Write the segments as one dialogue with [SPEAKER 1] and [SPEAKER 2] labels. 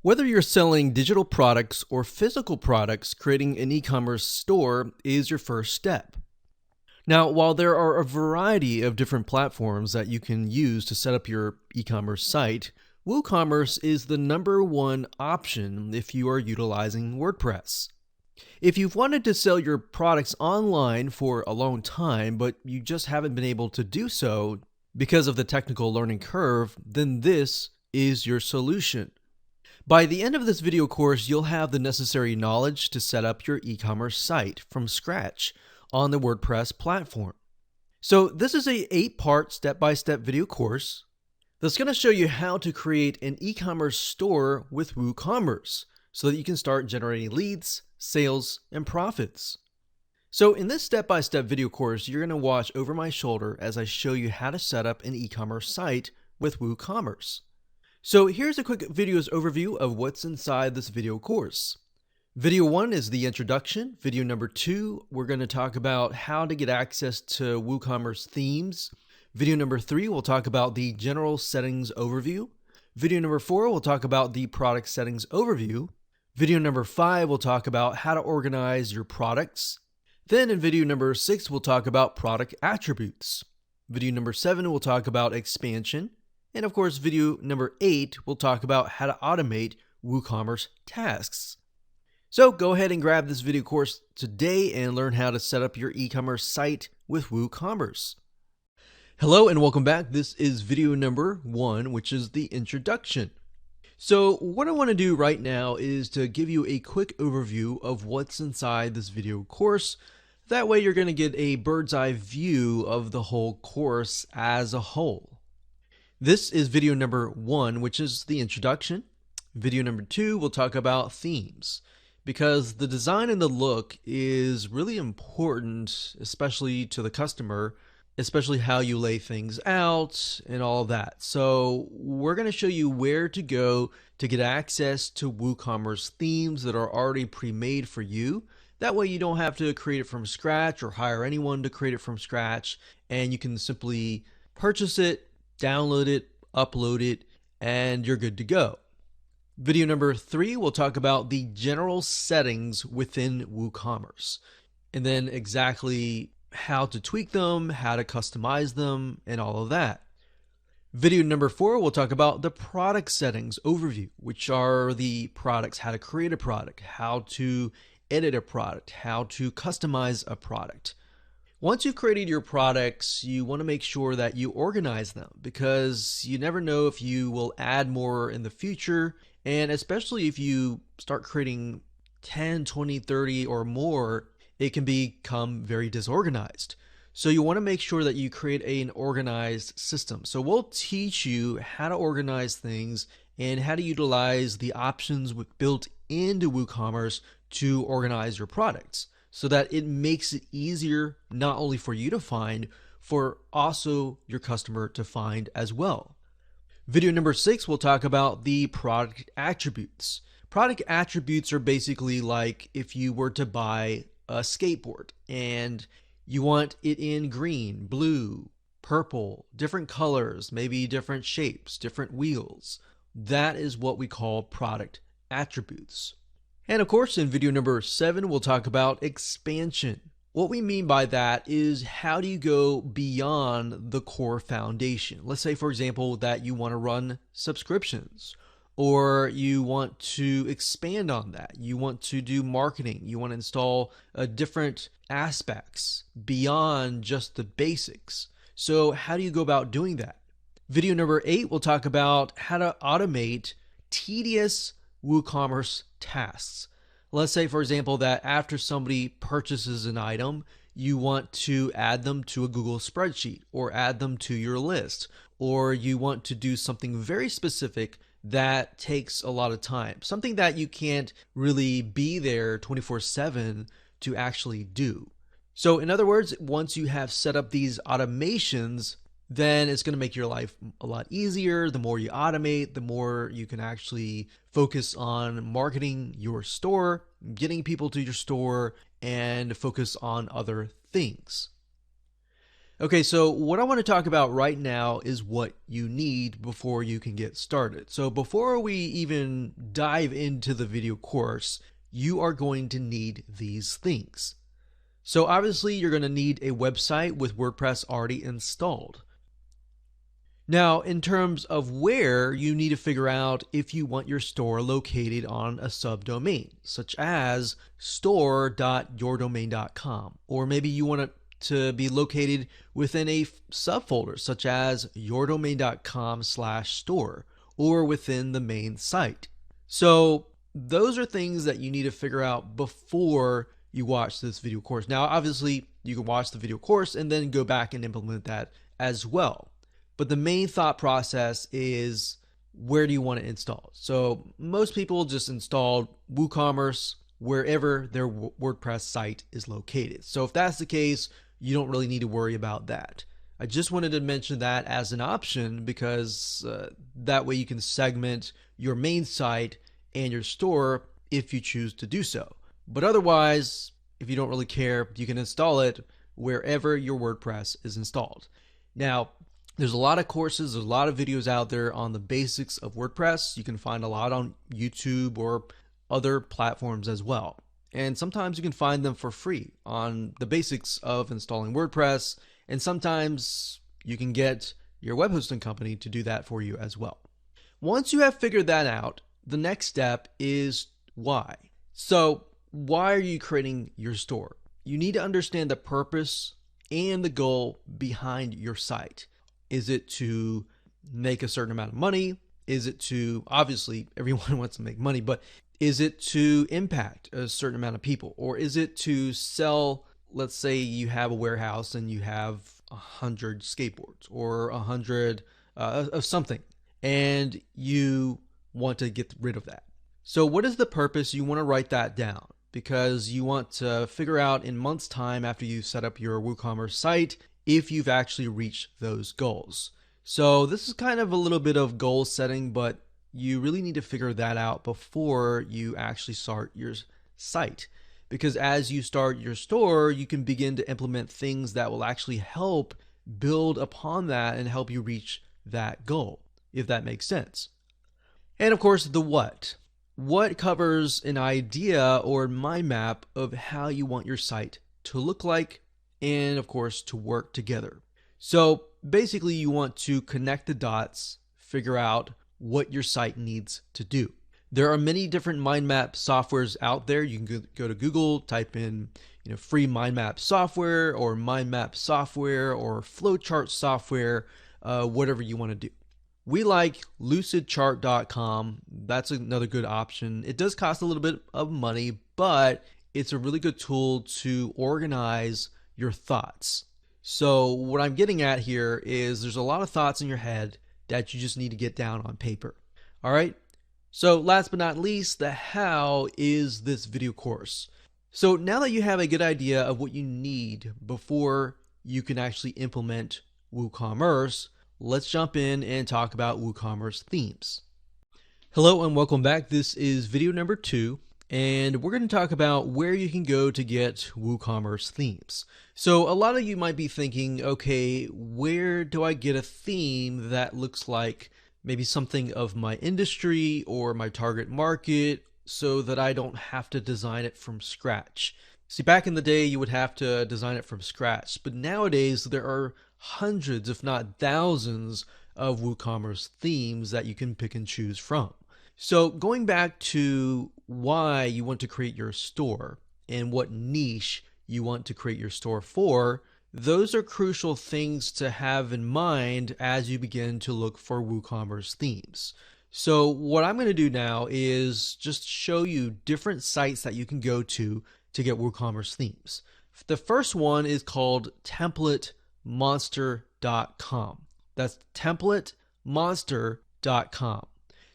[SPEAKER 1] Whether you're selling digital products or physical products, creating an e-commerce store is your first step. Now, while there are a variety of different platforms that you can use to set up your e-commerce site, WooCommerce is the number one option if you are utilizing WordPress. If you've wanted to sell your products online for a long time, but you just haven't been able to do so because of the technical learning curve, then this is your solution. By the end of this video course, you'll have the necessary knowledge to set up your e-commerce site from scratch on the WordPress platform. So this is a 8-part step-by-step video course that's going to show you how to create an e-commerce store with WooCommerce so that you can start generating leads, sales, and profits. So in this step-by-step video course, you're going to watch over my shoulder as I show you how to set up an e-commerce site with WooCommerce. So here's a quick video's overview of what's inside this video course. Video 1 is the introduction. Video number 2, we're going to talk about how to get access to WooCommerce themes. Video number 3, we'll talk about the general settings overview. Video number 4, we'll talk about the product settings overview. Video number 5, we'll talk about how to organize your products. Then in video number 6, we'll talk about product attributes. Video number 7, we'll talk about expansion. And of course, video number 8, we'll talk about how to automate WooCommerce tasks. So go ahead and grab this video course today and learn how to set up your e-commerce site with WooCommerce. Hello and welcome back. This is video number 1, which is the introduction. So what I want to do right now is to give you a quick overview of what's inside this video course. That way you're going to get a bird's eye view of the whole course as a whole. This is video number 1, which is the introduction. Video number 2, we'll talk about themes, because the design and the look is really important, especially to the customer, especially how you lay things out and all of that. So we're going to show you where to go to get access to WooCommerce themes that are already pre-made for you. That way you don't have to create it from scratch or hire anyone to create it from scratch, and you can simply purchase it, download it, upload it, and you're good to go. Video number 3, we'll talk about the general settings within WooCommerce, and then exactly how to tweak them, how to customize them, and all of that. Video number 4, we'll talk about the product settings overview, which are the products, how to create a product, how to edit a product, how to customize a product. Once you've created your products, you want to make sure that you organize them, because you never know if you will add more in the future, and especially if you start creating 10, 20, 30 or more, it can become very disorganized. So you want to make sure that you create an organized system. So we'll teach you how to organize things and how to utilize the options built into WooCommerce to organize your products, so that it makes it easier not only for you to find, for also your customer to find as well. Video number 6, we'll talk about the product attributes. Product attributes are basically like if you were to buy a skateboard and you want it in green, blue, purple, different colors, maybe different shapes, different wheels. That is what we call product attributes. And of course, in video number 7, we'll talk about expansion. What we mean by that is, how do you go beyond the core foundation? Let's say, for example, that you want to run subscriptions, or you want to expand on that. You want to do marketing. You want to install different aspects beyond just the basics. So how do you go about doing that? Video number 8, we'll talk about how to automate tedious WooCommerce tasks. Let's say, for example, that after somebody purchases an item, you want to add them to a Google spreadsheet or add them to your list, or you want to do something very specific that takes a lot of time, something that you can't really be there 24/7 to actually do. So in other words, once you have set up these automations, then it's going to make your life a lot easier. The more you automate, the more you can actually focus on marketing your store, getting people to your store, and focus on other things. Okay, so what I want to talk about right now is what you need before you can get started. So before we even dive into the video course, you are going to need these things. So obviously you're going to need a website with WordPress already installed. Now, in terms of where, you need to figure out if you want your store located on a subdomain, such as store.yourdomain.com, or maybe you want it to be located within a subfolder, such as yourdomain.com/store, or within the main site. So those are things that you need to figure out before you watch this video course. Now, obviously, you can watch the video course and then go back and implement that as well. But the main thought process is, where do you want to install? So most people just install WooCommerce wherever their WordPress site is located. So if that's the case, you don't really need to worry about that. I just wanted to mention that as an option because that way you can segment your main site and your store if you choose to do so. But otherwise, if you don't really care, you can install it wherever your WordPress is installed. Now, there's a lot of courses, there's a lot of videos out there on the basics of WordPress. You can find a lot on YouTube or other platforms as well. And sometimes you can find them for free on the basics of installing WordPress. And sometimes you can get your web hosting company to do that for you as well. Once you have figured that out, the next step is why. So why are you creating your store? You need to understand the purpose and the goal behind your site. Is it to make a certain amount of money? Is it to, obviously everyone wants to make money, but is it to impact a certain amount of people? Or is it to sell, let's say you have a warehouse and you have 100 skateboards or 100 of something, and you want to get rid of that. So what is the purpose? You want to write that down because you want to figure out in months' time after you set up your WooCommerce site if you've actually reached those goals. So this is kind of a little bit of goal setting, but you really need to figure that out before you actually start your site. Because as you start your store, you can begin to implement things that will actually help build upon that and help you reach that goal, if that makes sense. And of course, the what. What covers an idea or mind map of how you want your site to look like and of course to work together. So basically you want to connect the dots, figure out what your site needs to do. There are many different mind map softwares out there. You can go to Google, type in free mind map software or mind map software or flowchart software, whatever you want to do. We like lucidchart.com. That's another good option. It does cost a little bit of money, but it's a really good tool to organize your thoughts. So what I'm getting at here is there's a lot of thoughts in your head that you just need to get down on paper. All right. So last but not least, the how is this video course. So now that you have a good idea of what you need before you can actually implement WooCommerce, let's jump in and talk about WooCommerce themes. Hello and welcome back. This is video number 2. And we're going to talk about where you can go to get WooCommerce themes. So a lot of you might be thinking, okay, where do I get a theme that looks like maybe something of my industry or my target market so that I don't have to design it from scratch? See, back in the day, you would have to design it from scratch, but nowadays there are hundreds, if not thousands, of WooCommerce themes that you can pick and choose from. So going back to why you want to create your store and what niche you want to create your store for, those are crucial things to have in mind as you begin to look for WooCommerce themes. So what I'm going to do now is just show you different sites that you can go to get WooCommerce themes. The first one is called templatemonster.com. That's templatemonster.com.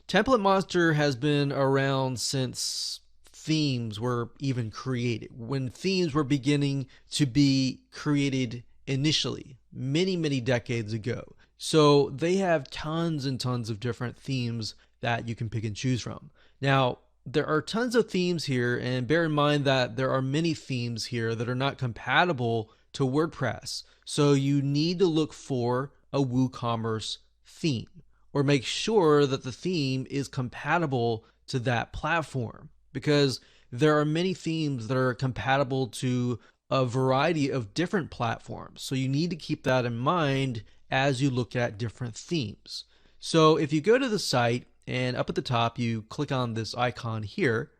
[SPEAKER 1] Template Monster has been around since themes were even created, when themes were beginning to be created initially, many decades ago. So they have tons and tons of different themes that you can pick and choose from. Now, there are tons of themes here, and bear in mind that there are many themes here that are not compatible to WordPress. So you need to look for a WooCommerce theme, or make sure that the theme is compatible to that platform, because there are many themes that are compatible to a variety of different platforms. So you need to keep that in mind as you look at different themes. So if you go to the site and up at the top you click on this icon here,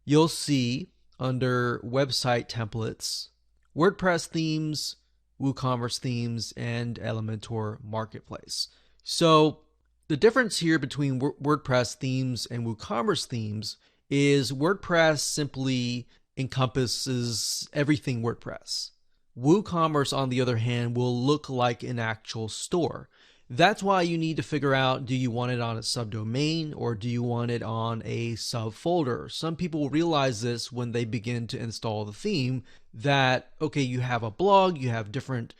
[SPEAKER 1] you'll see under website templates, WordPress themes, WooCommerce themes, and Elementor Marketplace. So the difference here between WordPress themes and WooCommerce themes is WordPress simply encompasses everything WordPress. WooCommerce, on the other hand, will look like an actual store. That's why you need to figure out, do you want it on a subdomain or do you want it on a subfolder? Some people realize this when they begin to install the theme, that, okay, you have a blog, you have different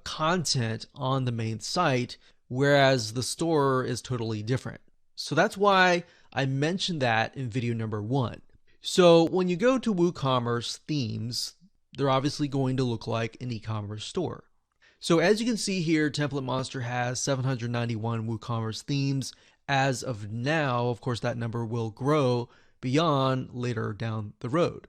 [SPEAKER 1] content on the main site, whereas the store is totally different. So that's why I mentioned that in video number 1. So when you go to WooCommerce themes, they're obviously going to look like an e-commerce store. So as you can see here, Template Monster has 791 WooCommerce themes as of now. Of course, that number will grow beyond later down the road.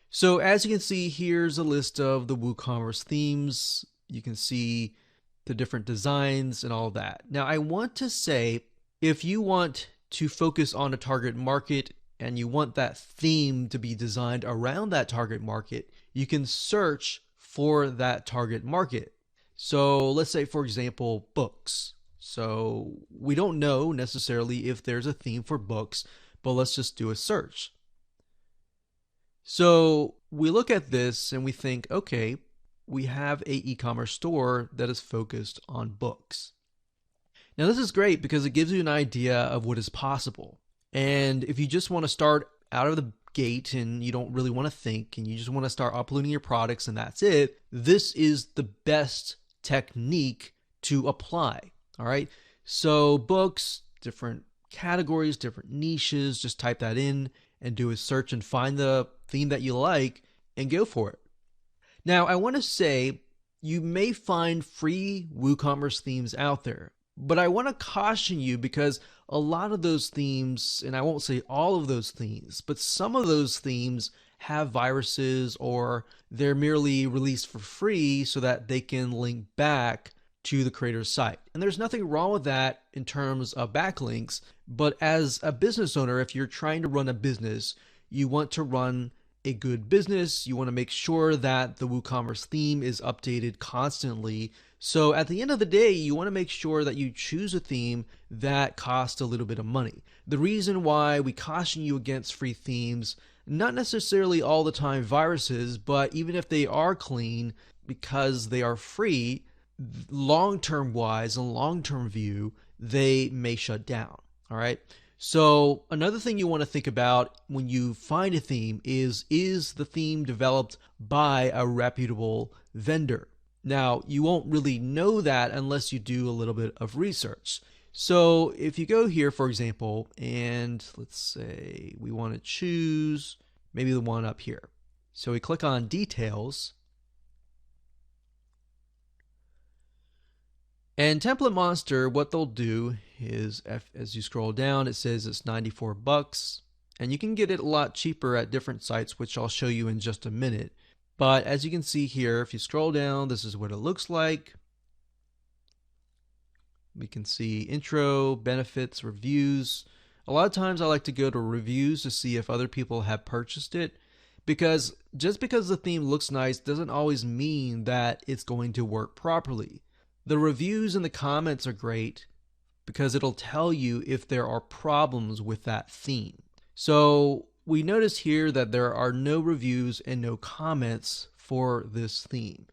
[SPEAKER 1] So as you can see, here's a list of the WooCommerce themes. You can see the different designs and all of that. Now, I want to say, if you want to focus on a target market and you want that theme to be designed around that target market, you can search for that target market. So let's say, for example, books. So we don't know necessarily if there's a theme for books, but let's just do a search. So we look at this and we think, okay, we have a e-commerce store that is focused on books. Now this is great because it gives you an idea of what is possible. And if you just want to start out of the gate and you don't really want to think and you just want to start uploading your products and that's it, this is the best technique to apply. All right. So books, different categories, different niches, just type that in and do a search and find the theme that you like and go for it. Now, I want to say you may find free WooCommerce themes out there, but I want to caution you because a lot of those themes, and I won't say all of those themes, but some of those themes have viruses or they're merely released for free so that they can link back to the creator's site. And there's nothing wrong with that in terms of backlinks, but as a business owner, if you're trying to run a business, you want to run a good business. You want to make sure that the WooCommerce theme is updated constantly. So at the end of the day, you want to make sure that you choose a theme that costs a little bit of money. The reason why we caution you against free themes, not necessarily all the time viruses, but even if they are clean, because they are free, long-term wise and long-term view, they may shut down. All right. So another thing you want to think about when you find a theme is the theme developed by a reputable vendor? Now, you won't really know that unless you do a little bit of research. So if you go here, for example, and let's say we want to choose maybe the one up here. So we click on details. And Template Monster, what they'll do is, as you scroll down, it says it's $94, and you can get it a lot cheaper at different sites, which I'll show you in just a minute. But as you can see here, if you scroll down, this is what it looks like. We can see intro, benefits, reviews. A lot of times I like to go to reviews to see if other people have purchased it, because just because the theme looks nice doesn't always mean that it's going to work properly. The reviews and the comments are great because it'll tell you if there are problems with that theme. So we notice here that there are no reviews and no comments for this theme.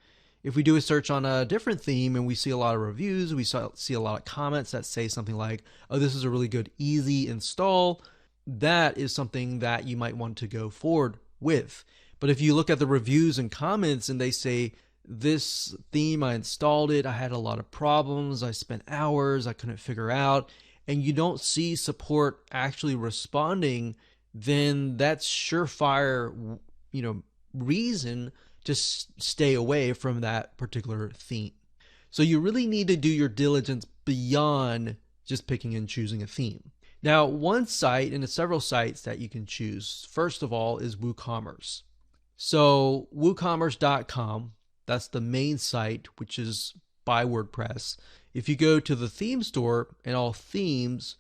[SPEAKER 1] If we do a search on a different theme and we see a lot of reviews, we see a lot of comments that say something like, oh, this is a really good, easy install, that is something that you might want to go forward with. But if you look at the reviews and comments and they say, this theme, I installed it, I had a lot of problems, I spent hours, I couldn't figure out, and you don't see support actually responding, then that's surefire, reason just stay away from that particular theme. So you really need to do your diligence beyond just picking and choosing a theme. Now, one site and several sites that you can choose, first of all, is WooCommerce. So woocommerce.com, that's the main site, which is by WordPress. If you go to the theme store and all themes,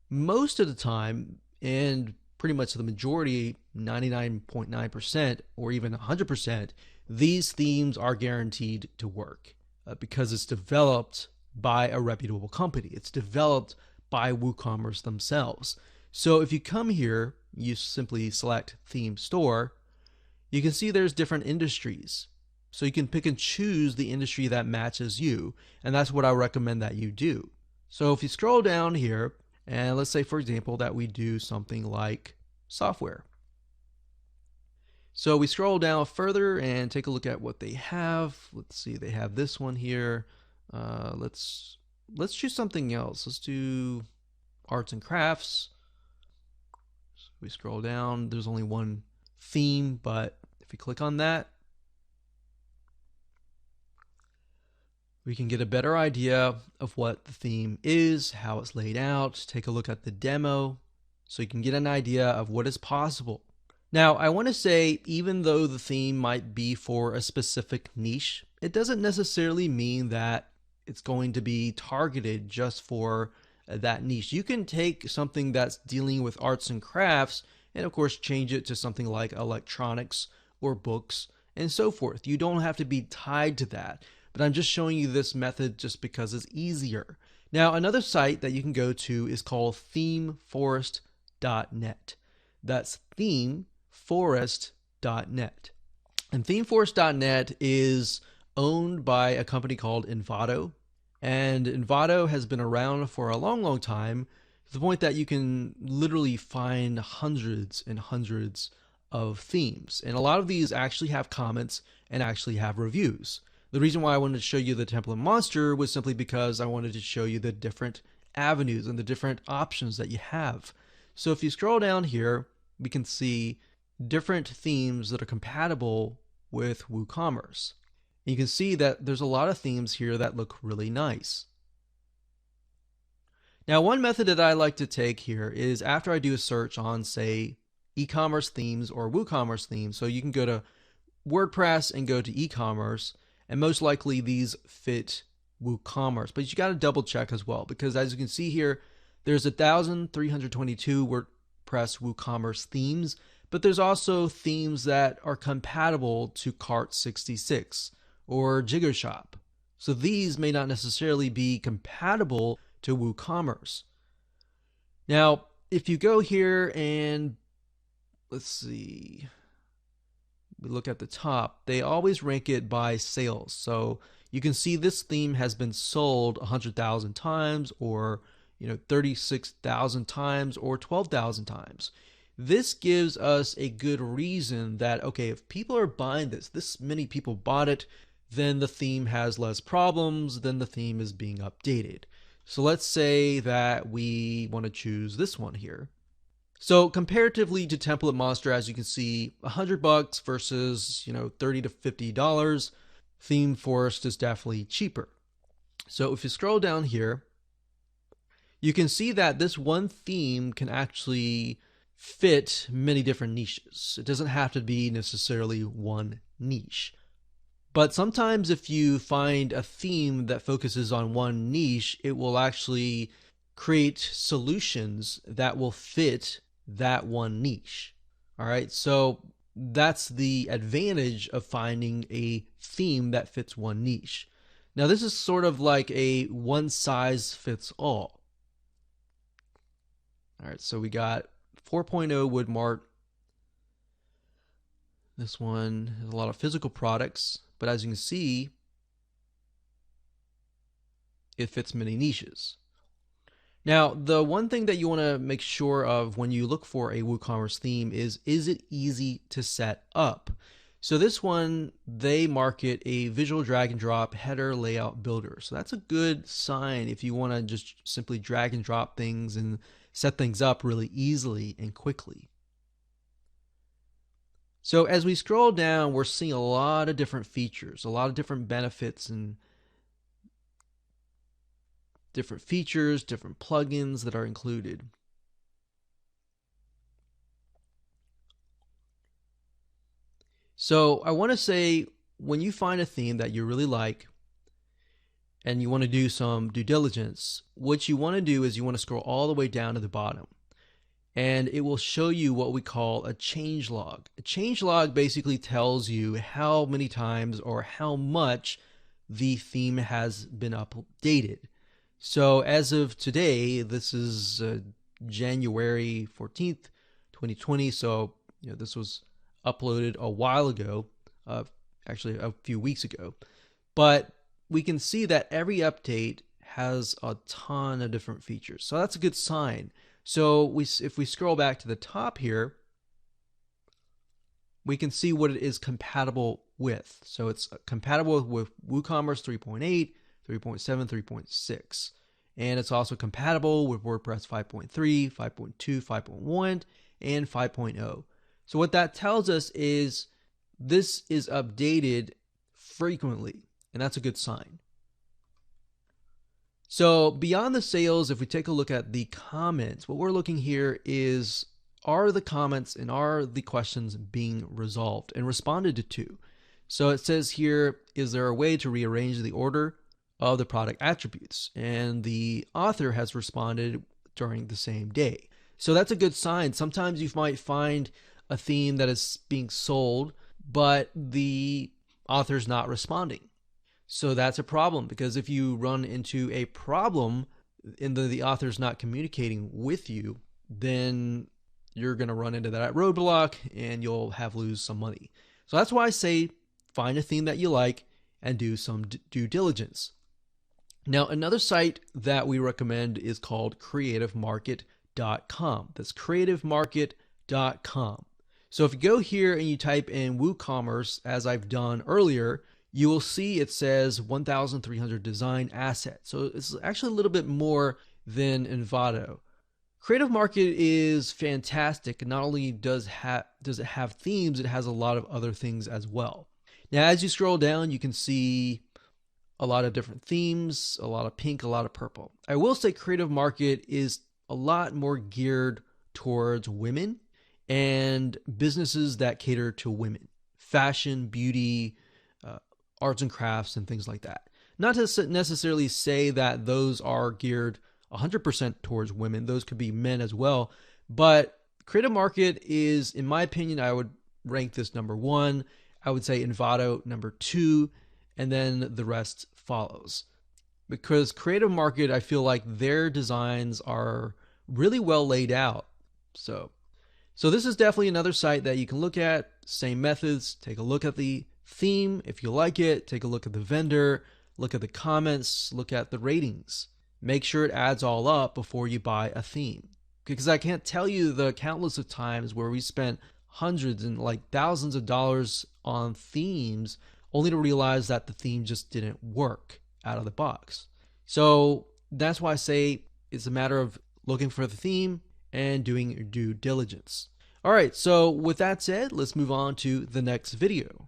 [SPEAKER 1] most of the time, and pretty much the majority, 99.9% or even 100%, these themes are guaranteed to work because it's developed by a reputable company. It's developed by WooCommerce themselves. So if you come here, you simply select Theme Store, you can see there's different industries. So you can pick and choose the industry that matches you, and that's what I recommend that you do. So if you scroll down here, and let's say, for example, that we do something like software. So we scroll down further and take a look at what they have. Let's see, they have this one here. Let's choose something else. Let's do arts and crafts. So we scroll down. There's only one theme, but if you click on that, we can get a better idea of what the theme is, how it's laid out, take a look at the demo, so you can get an idea of what is possible. Now, I want to say, even though the theme might be for a specific niche, it doesn't necessarily mean that it's going to be targeted just for that niche. You can take something that's dealing with arts and crafts and of course change it to something like electronics or books and so forth. You don't have to be tied to that, but I'm just showing you this method just because it's easier. Now, another site that you can go to is called themeforest.net. That's themeforest.net. And themeforest.net is owned by a company called Envato. And Envato has been around for a long, long time, to the point that you can literally find hundreds and hundreds of themes. And a lot of these actually have comments and actually have reviews. The reason why I wanted to show you the template monster was simply because I wanted to show you the different avenues and the different options that you have. So if you scroll down here, we can see different themes that are compatible with WooCommerce. And you can see that there's a lot of themes here that look really nice. Now, one method that I like to take here is after I do a search on, say, e-commerce themes or WooCommerce themes. So you can go to WordPress and go to e-commerce, and most likely these fit WooCommerce. But you got to double check as well, because as you can see here, there's 1,322 WordPress WooCommerce themes, but there's also themes that are compatible to Cart66 or JiggerShop. So these may not necessarily be compatible to WooCommerce. Now, if you go here and let's see, we look at the top, they always rank it by sales. So you can see this theme has been sold 100,000 times, or 36,000 times, or 12,000 times. This gives us a good reason that, okay, if people are buying this many people bought it, then the theme has less problems, then the theme is being updated. So let's say that we want to choose this one here. So comparatively to Template Monster, as you can see, $100 versus $30 to $50, Theme Forest is definitely cheaper. So if you scroll down here, you can see that this one theme can actually fit many different niches. It doesn't have to be necessarily one niche. But sometimes if you find a theme that focuses on one niche, it will actually create solutions that will fit that one niche. All right, so that's the advantage of finding a theme that fits one niche. Now, this is sort of like a one size fits all. All right, so we got 4.0 Woodmart. This one has a lot of physical products, but as you can see, it fits many niches. Now, the one thing that you want to make sure of when you look for a WooCommerce theme is it easy to set up? So this one, they market a visual drag and drop header layout builder. So that's a good sign if you want to just simply drag and drop things and set things up really easily and quickly. So as we scroll down, we're seeing a lot of different features, a lot of different benefits and different features, different plugins that are included. So I want to say, when you find a theme that you really like and you want to do some due diligence, what you want to do is you want to scroll all the way down to the bottom, and it will show you what we call a change log. A change log basically tells you how many times or how much the theme has been updated. So as of today, this is January 14th, 2020. So this was uploaded a while ago, actually a few weeks ago. But we can see that every update has a ton of different features. So that's a good sign. So if we scroll back to the top here, we can see what it is compatible with. So it's compatible with WooCommerce 3.8, 3.7, 3.6. And it's also compatible with WordPress 5.3, 5.2, 5.1, and 5.0. So what that tells us is this is updated frequently, and that's a good sign. So beyond the sales, if we take a look at the comments, what we're looking here is, are the comments and are the questions being resolved and responded to? So it says here, is there a way to rearrange the order of the product attributes? And the author has responded during the same day. So that's a good sign. Sometimes you might find a theme that is being sold, but the author's not responding. So that's a problem, because if you run into a problem and the author's not communicating with you, then you're going to run into that roadblock and you'll lose some money. So that's why I say find a theme that you like and do some due diligence. Now, another site that we recommend is called creativemarket.com. That's creativemarket.com. So if you go here and you type in WooCommerce, as I've done earlier, you will see it says 1,300 design assets. So it's actually a little bit more than Envato. Creative Market is fantastic. Not only does it have themes, it has a lot of other things as well. Now, as you scroll down, you can see a lot of different themes, a lot of pink, a lot of purple. I will say Creative Market is a lot more geared towards women and businesses that cater to women, fashion, beauty, arts and crafts, and things like that. Not to necessarily say that those are geared 100% towards women. Those could be men as well. But Creative Market is, in my opinion, I would rank this number 1. I would say Envato number 2, and then the rest follows. Because Creative Market, I feel like their designs are really well laid out. So this is definitely another site that you can look at. Same methods. Take a look at the theme. If you like it, take a look at the vendor, look at the comments, look at the ratings. Make sure it adds all up before you buy a theme. Because I can't tell you the countless of times where we spent hundreds and thousands of dollars on themes only to realize that the theme just didn't work out of the box. So that's why I say it's a matter of looking for the theme and doing your due diligence. All right, so with that said, let's move on to the next video.